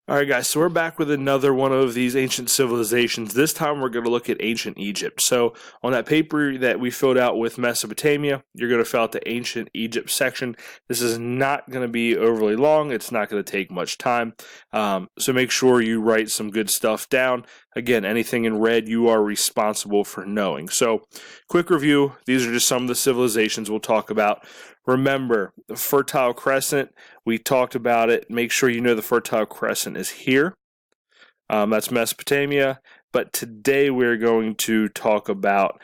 All right, guys, so we're back with another one of these ancient civilizations. This time we're going to look at ancient Egypt. So, on that paper that we filled out with Mesopotamia, you're going to fill out the ancient Egypt section. This is not going to be overly long, it's not going to take much time. So, make sure you write some good stuff down. Again, anything in red you are responsible for knowing. So, quick review, these are just some of the civilizations we'll talk about. Remember, the Fertile Crescent, we talked about it. Make sure you know the Fertile Crescent is here. That's Mesopotamia. But today we're going to talk about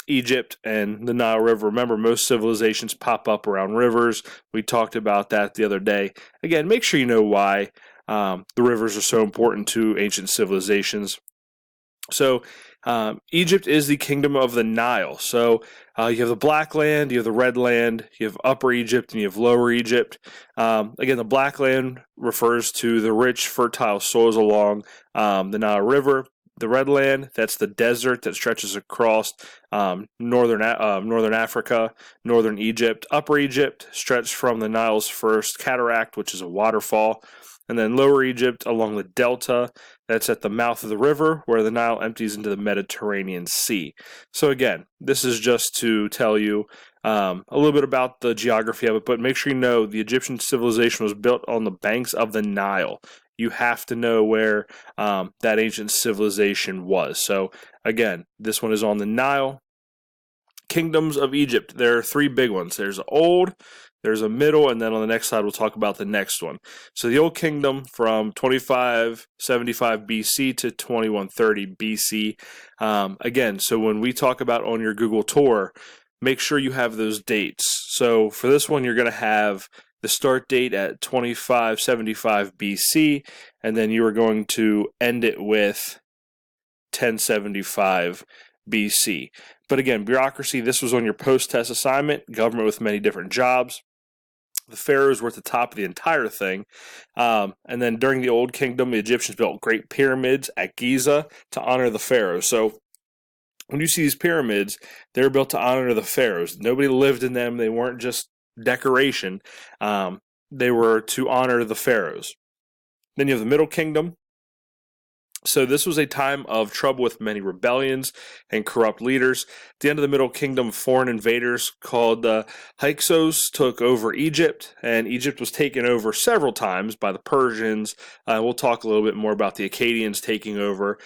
Egypt and the Nile River. Remember, most civilizations pop up around rivers. We talked about that the other day. Again, make sure you know why the rivers are so important to ancient civilizations. So, Egypt is the kingdom of the Nile. So, you have the Black Land, you have the Red Land, you have Upper Egypt, and you have Lower Egypt. Again, the Black Land refers to the rich, fertile soils along the Nile River. The Red Land, that's the desert that stretches across northern Africa, northern Egypt. Upper Egypt stretched from the Nile's first cataract, which is a waterfall. And then Lower Egypt along the delta, that's at the mouth of the river where the Nile empties into the Mediterranean Sea. So again, this is just to tell you a little bit about the geography of it, but make sure you know the Egyptian civilization was built on the banks of the Nile. You have to know where that ancient civilization was. So again, this one is on the Nile. Kingdoms of Egypt, there are three big ones. There's old, there's a middle, and then on the next slide we'll talk about the next one. So the Old Kingdom from 2575 BC to 2130 BC. Again, so when we talk about on your Google tour, make sure you have those dates. So for this one, you're going to have the start date at 2575 BC, and then you are going to end it with 1075 BC. But again, bureaucracy, this was on your post-test assignment, government with many different jobs. The pharaohs were at the top of the entire thing. And then during the Old Kingdom, the Egyptians built great pyramids at Giza to honor the pharaohs. So when you see these pyramids, they were built to honor the pharaohs. Nobody lived in them. They weren't just decoration. They were to honor the pharaohs. Then you have the Middle Kingdom. So this was a time of trouble with many rebellions and corrupt leaders. At the end of the Middle Kingdom, foreign invaders called the Hyksos took over Egypt, and Egypt was taken over several times by the Persians. We'll talk a little bit more about the Akkadians taking over,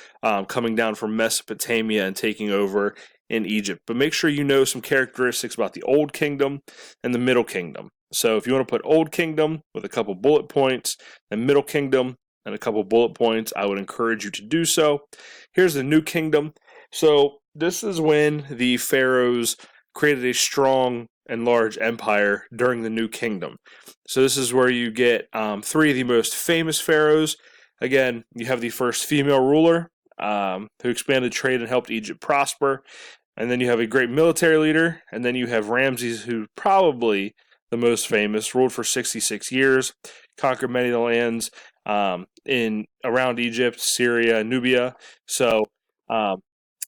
coming down from Mesopotamia and taking over in Egypt. But make sure you know some characteristics about the Old Kingdom and the Middle Kingdom. So if you want to put Old Kingdom with a couple bullet points, and Middle Kingdom and a couple bullet points, I would encourage you to do so. Here's the New Kingdom. So this is when the pharaohs created a strong and large empire during the New Kingdom. So this is where you get three of the most famous pharaohs. Again, you have the first female ruler who expanded trade and helped Egypt prosper. And then you have a great military leader. And then you have Ramses, who probably the most famous, ruled for 66 years, conquered many of the lands in around Egypt, Syria, Nubia. So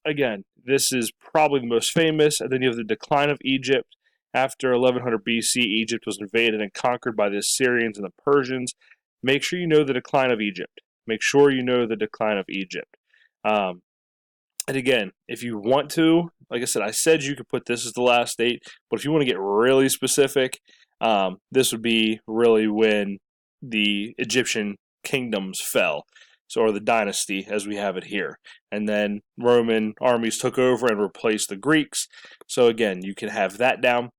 again, this is probably the most famous. And then you have the decline of Egypt. After 1100 BC, Egypt was invaded and conquered by the Assyrians and the Persians. Make sure you know the decline of Egypt. Make sure you know the decline of Egypt. And again, if you want to, like I said you could put this as the last date, but if you want to get really specific, this would be really when the Egyptian kingdoms fell, so or the dynasty as we have it here. And then Roman armies took over and replaced the Greeks. So again, you can have that down.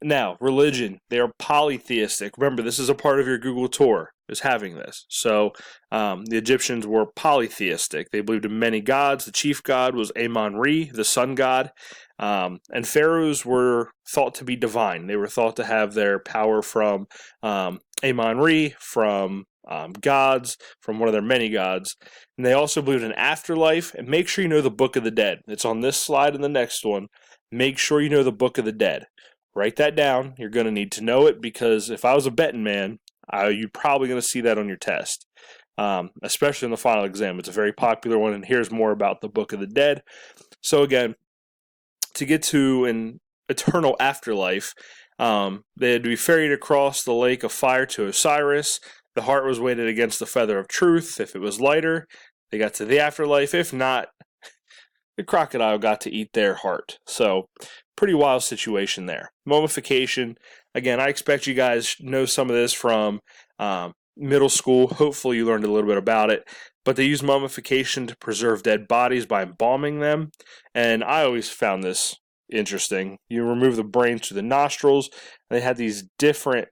Now, religion, they are polytheistic. Remember, this is a part of your Google tour, is having this. So the Egyptians were polytheistic. They believed in many gods. The chief god was Amon-Re, the sun god. And pharaohs were thought to be divine. They were thought to have their power from Amon-Re, from gods, from one of their many gods. And they also believed in afterlife. And make sure you know the Book of the Dead. It's on this slide and the next one. Make sure you know the Book of the Dead. Write that down. You're going to need to know it, because if I was a betting man, you're probably going to see that on your test, especially in the final exam. It's a very popular one, and here's more about the Book of the Dead. So again, to get to an eternal afterlife, they had to be ferried across the lake of fire to Osiris. the heart was weighted against the feather of truth. If it was lighter, they got to the afterlife. If not, the crocodile got to eat their heart. So, pretty wild situation there. Mummification. Again, I expect you guys know some of this from middle school. Hopefully, you learned a little bit about it. But they use mummification to preserve dead bodies by embalming them. And I always found this interesting. You remove the brains through the nostrils. They had these different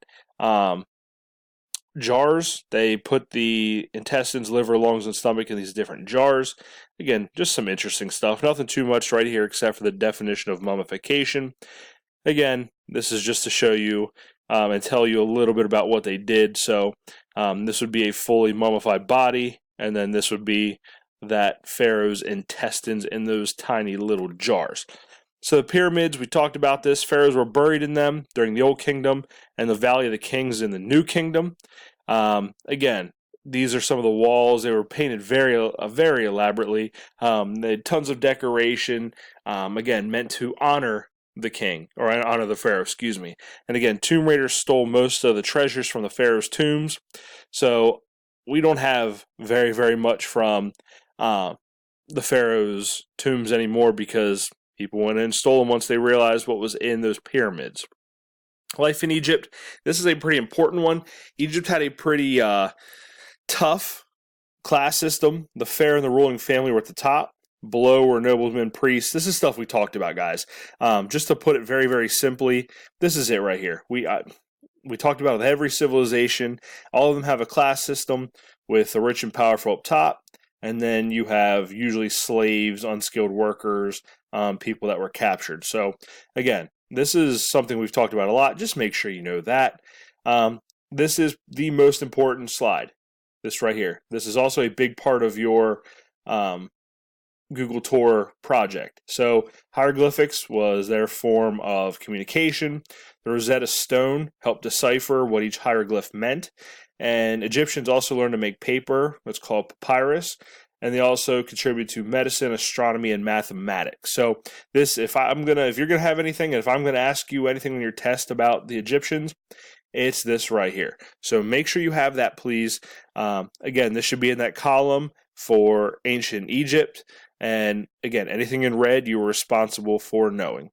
jars. They put the intestines, liver, lungs, and stomach in these different jars. Again, just some interesting stuff. Nothing too much right here except for the definition of mummification. Again, this is just to show you and tell you a little bit about what they did. So this would be a fully mummified body, and then this would be that pharaoh's intestines in those tiny little jars. So the pyramids, we talked about this. Pharaohs were buried in them during the Old Kingdom, and the Valley of the Kings in the New Kingdom. Again, these are some of the walls. They were painted very elaborately. They had tons of decoration. Again, meant to honor the king, or honor the pharaoh, excuse me. And again, tomb raiders stole most of the treasures from the pharaoh's tombs. So we don't have very much from the pharaoh's tombs anymore because people went in and stole them once they realized what was in those pyramids. Life in Egypt. This is a pretty important one. Egypt had a pretty tough class system. The pharaoh and the ruling family were at the top. Below were noblemen, priests. This is stuff we talked about, guys. Just to put it very simply, this is it right here. We talked about it with every civilization. All of them have a class system with the rich and powerful up top. And then you have usually slaves, unskilled workers, people that were captured. So, again, this is something we've talked about a lot. Just make sure you know that. This is the most important slide. This right here. This is also a big part of your Google Tour project. So, hieroglyphics was their form of communication. The Rosetta Stone helped decipher what each hieroglyph meant. And Egyptians also learned to make paper, what's called papyrus, and they also contribute to medicine, astronomy, and mathematics. So this, if you're gonna have anything, and if I'm gonna ask you anything in your test about the Egyptians, it's this right here. So make sure you have that, please. Again, this should be in that column for ancient Egypt. And again, anything in red, you were responsible for knowing.